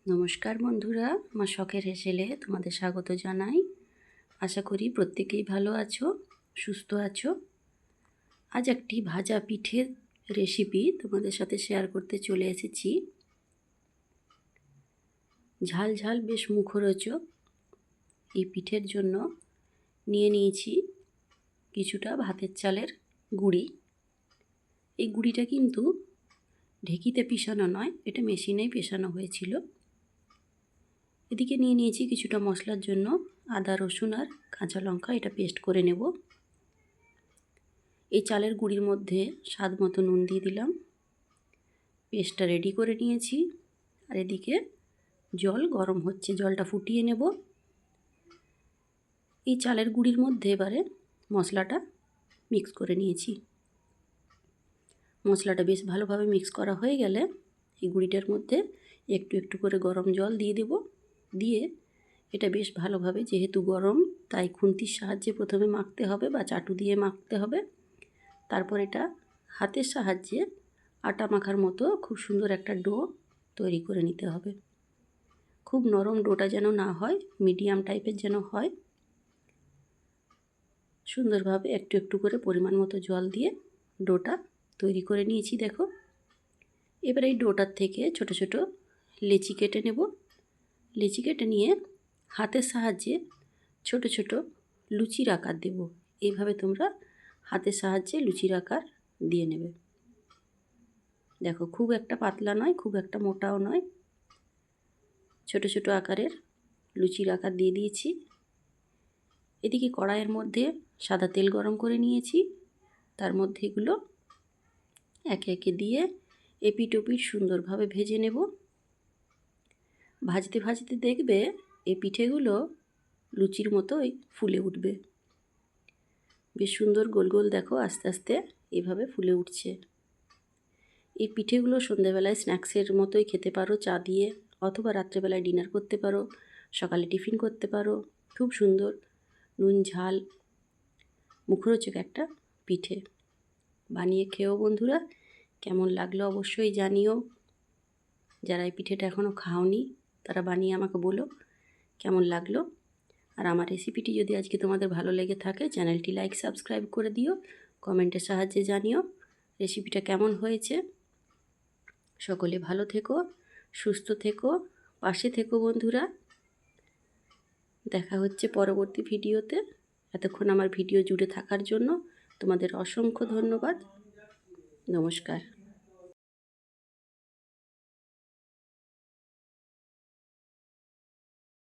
নমস্কার বন্ধুরা, আমার শখের হেসেলে তোমাদের স্বাগত জানাই। আশা করি প্রত্যেকেই ভালো আছো, সুস্থ আছো। আজ একটি ভাজা পিঠের রেসিপি তোমাদের সাথে শেয়ার করতে চলে এসেছি। ঝাল ঝাল বেশ মুখরোচক এই পিঠের জন্য নিয়ে নিয়েছি কিছুটা ভাতের চালের গুঁড়ি। এই গুঁড়িটা কিন্তু ঢেঁকিতে পিষানো নয়, এটা মেশিনেই পেষানো হয়েছিল। এদিকে নিয়ে নিয়েছি কিছুটা মশলার জন্য আদা, রসুন আর কাঁচা লঙ্কা, এটা পেস্ট করে নেব। এই চালের গুঁড়ির মধ্যে স্বাদ মতো নুন দিয়ে দিলাম। পেস্টটা রেডি করে নিয়েছি। আর এদিকে জল গরম হচ্ছে, জলটা ফুটিয়ে নেব। এই চালের গুঁড়ির মধ্যে এবারে মশলাটা মিক্স করে নিয়েছি। মশলাটা বেশ ভালোভাবে মিক্স করা হয়ে গেলে এই গুঁড়িটার মধ্যে একটু একটু করে গরম জল দিয়ে দেব। দিয়ে এটা বেশ ভালোভাবে, যেহেতু গরম তাই খুন্তির সাহায্যে প্রথমে মাখতে হবে বা চাটু দিয়ে মাখতে হবে। তারপর এটা হাতের সাহায্যে আটা মাখার মতো খুব সুন্দর একটা ডো তৈরি করে নিতে হবে। খুব নরম ডোটা যেন না হয়, মিডিয়াম টাইপের যেন হয়। সুন্দরভাবে একটু একটু করে পরিমাণ মতো জল দিয়ে ডোটা তৈরি করে নিয়েছি। দেখো, এবার এই ডোটার থেকে ছোট ছোট লেচি কেটে নেব। লেচি কেটে নিয়ে হাতের সাহায্যে ছোট ছোট লুচির আকার দেব। এইভাবে তোমরা হাতের সাহায্যে লুচির আকার দিয়ে নেবে। দেখো, খুব একটা পাতলা নয়, খুব একটা মোটাও নয়, ছোট ছোট আকারের লুচির আকার দিয়ে দিয়েছি। এদিকে কড়াইয়ের মধ্যে সাদা তেল গরম করে নিয়েছি। তার মধ্যে এগুলো একে একে দিয়ে এপিট ওপিট সুন্দরভাবে ভেজে নেব। ভাজতে ভাজতে দেখবে এই পিঠেগুলো লুচির মতোই ফুলে উঠবে। বেশ সুন্দর গোল গোল, দেখো আস্তে আস্তে এইভাবে ফুলে উঠছে। এই পিঠেগুলো সন্ধ্যাবেলায় স্ন্যাক্সের মতোই খেতে পারো চা দিয়ে, অথবা রাত্রেবেলায় ডিনার করতে পারো, সকালে টিফিন করতে পারো। খুব সুন্দর নুন ঝাল মুখরোচক একটা পিঠে। বানিয়ে খেও বন্ধুরা, কেমন লাগলো অবশ্যই জানিও। যারা এই পিঠেটা এখনও খাওনি তারা বানিয়ে আমাকে বলো কেমন লাগলো। আর আমার রেসিপিটি যদি আজকে তোমাদের ভালো লেগে থাকে, চ্যানেলটি লাইক সাবস্ক্রাইব করে দিও, কমেন্টের সাহায্যে জানিও রেসিপিটা কেমন হয়েছে। সকলে ভালো থেকো, সুস্থ থেকো, পাশে থেকো বন্ধুরা। দেখা হচ্ছে পরবর্তী ভিডিওতে। এতক্ষণ আমার ভিডিও জুড়ে থাকার জন্য তোমাদের অসংখ্য ধন্যবাদ। নমস্কার।